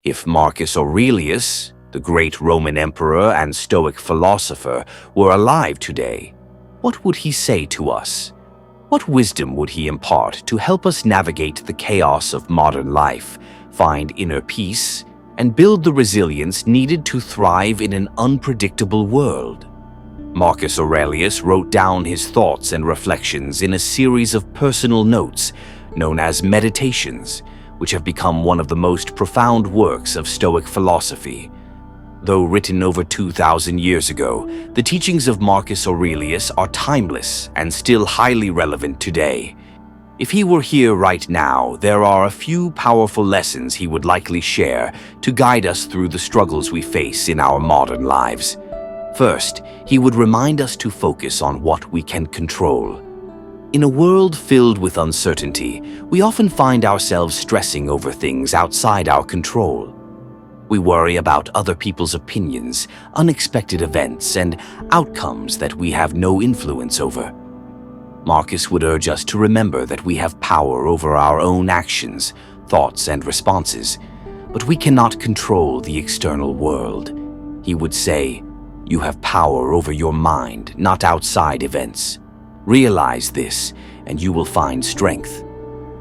If Marcus Aurelius, the great Roman emperor and Stoic philosopher, were alive today, what would he say to us? What wisdom would he impart to help us navigate the chaos of modern life, find inner peace, and build the resilience needed to thrive in an unpredictable world? Marcus Aurelius wrote down his thoughts and reflections in a series of personal notes known as meditations, which have become one of the most profound works of Stoic philosophy. Though written over 2,000 years ago, the teachings of Marcus Aurelius are timeless and still highly relevant today. If he were here right now, there are a few powerful lessons he would likely share to guide us through the struggles we face in our modern lives. First, he would remind us to focus on what we can control. In a world filled with uncertainty, we often find ourselves stressing over things outside our control. We worry about other people's opinions, unexpected events, and outcomes that we have no influence over. Marcus would urge us to remember that we have power over our own actions, thoughts, and responses, but we cannot control the external world. He would say, "You have power over your mind, not outside events. Realize this, and you will find strength."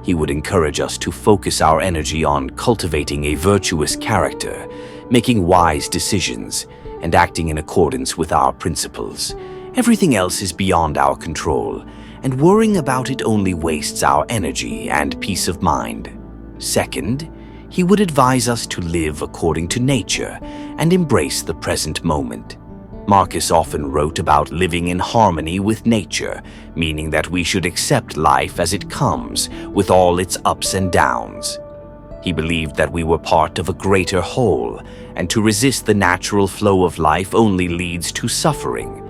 He would encourage us to focus our energy on cultivating a virtuous character, making wise decisions, and acting in accordance with our principles. Everything else is beyond our control, and worrying about it only wastes our energy and peace of mind. Second, he would advise us to live according to nature and embrace the present moment. Marcus often wrote about living in harmony with nature, meaning that we should accept life as it comes, with all its ups and downs. He believed that we were part of a greater whole, and to resist the natural flow of life only leads to suffering.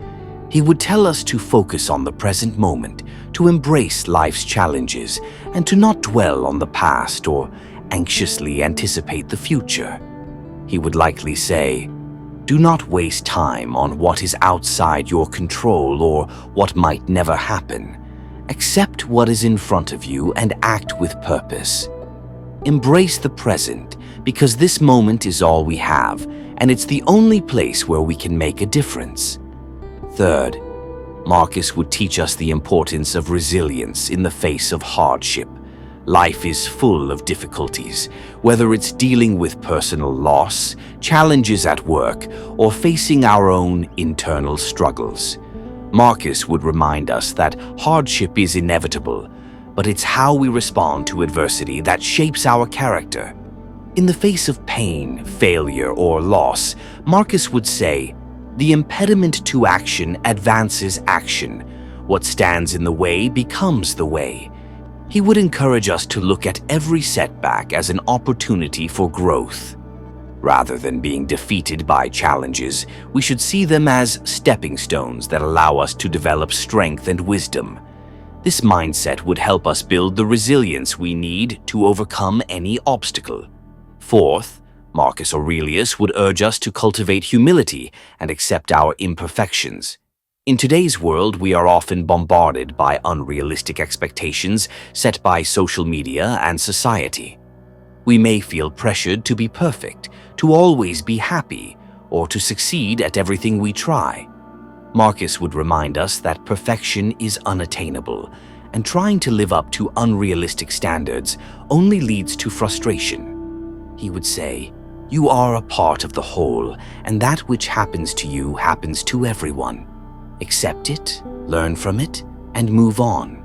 He would tell us to focus on the present moment, to embrace life's challenges, and to not dwell on the past or anxiously anticipate the future. He would likely say, "Do not waste time on what is outside your control or what might never happen. Accept what is in front of you and act with purpose. Embrace the present, because this moment is all we have, and it's the only place where we can make a difference." Third, Marcus would teach us the importance of resilience in the face of hardship. Life is full of difficulties, whether it's dealing with personal loss, challenges at work, or facing our own internal struggles. Marcus would remind us that hardship is inevitable, but it's how we respond to adversity that shapes our character. In the face of pain, failure, or loss, Marcus would say, "The impediment to action advances action. What stands in the way becomes the way." He would encourage us to look at every setback as an opportunity for growth. Rather than being defeated by challenges, we should see them as stepping stones that allow us to develop strength and wisdom. This mindset would help us build the resilience we need to overcome any obstacle. Fourth, Marcus Aurelius would urge us to cultivate humility and accept our imperfections. In today's world, we are often bombarded by unrealistic expectations set by social media and society. We may feel pressured to be perfect, to always be happy, or to succeed at everything we try. Marcus would remind us that perfection is unattainable, and trying to live up to unrealistic standards only leads to frustration. He would say, "You are a part of the whole, and that which happens to you happens to everyone. Accept it, learn from it, and move on."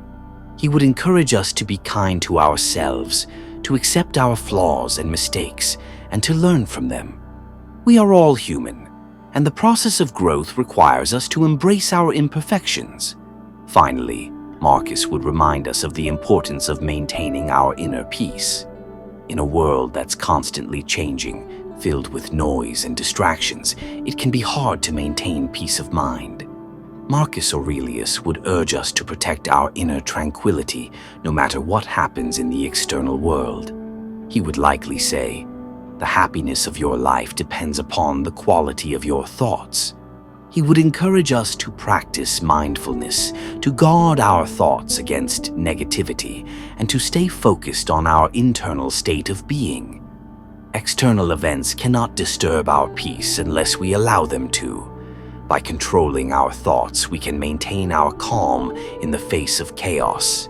He would encourage us to be kind to ourselves, to accept our flaws and mistakes, and to learn from them. We are all human, and the process of growth requires us to embrace our imperfections. Finally, Marcus would remind us of the importance of maintaining our inner peace. In a world that's constantly changing, filled with noise and distractions, it can be hard to maintain peace of mind. Marcus Aurelius would urge us to protect our inner tranquility no matter what happens in the external world. He would likely say, "The happiness of your life depends upon the quality of your thoughts." He would encourage us to practice mindfulness, to guard our thoughts against negativity, and to stay focused on our internal state of being. External events cannot disturb our peace unless we allow them to. By controlling our thoughts, we can maintain our calm in the face of chaos.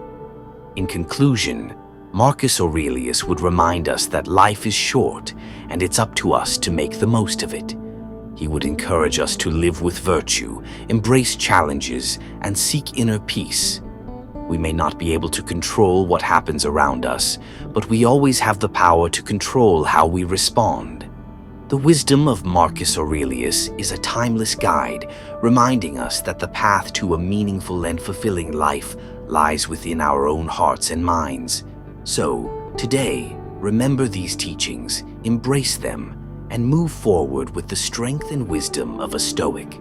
In conclusion, Marcus Aurelius would remind us that life is short and it's up to us to make the most of it. He would encourage us to live with virtue, embrace challenges, and seek inner peace. We may not be able to control what happens around us, but we always have the power to control how we respond. The wisdom of Marcus Aurelius is a timeless guide, reminding us that the path to a meaningful and fulfilling life lies within our own hearts and minds. So, today, remember these teachings, embrace them, and move forward with the strength and wisdom of a Stoic.